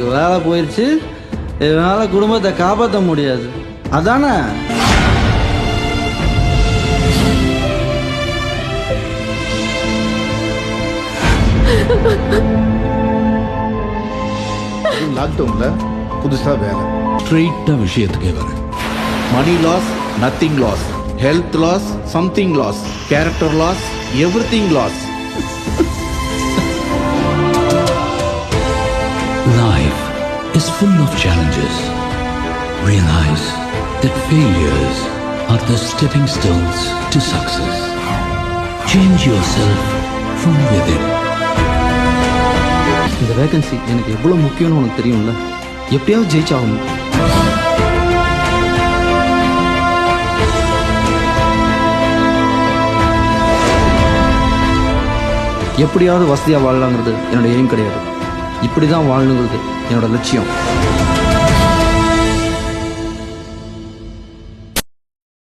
உனக்கு வேலை போயிடுச்சு, இதனால குடும்பத்தை காப்பாற்ற முடியாது அதானே? லாக்டவுன்ல புதுசா வேலை. ஸ்ட்ரெயிட்டா விஷயத்துக்கே வரேன். Money loss, nothing loss. Health loss, something loss. Character loss, everything loss. Life is full of challenges. Realize that failures are the stepping stones to success. Change yourself from within. இந்த வேகன்சி எனக்கு எவ்வளோ முக்கியம்னு உனக்கு தெரியும்ல. எப்படியாவது ஜெயிச்சாகணும். எப்படியாவது வசதியாக வாழலாங்கிறது என்னோட எய்ம் கிடையாது. இப்படி தான் வாழணுங்கிறது என்னோட லட்சியம்.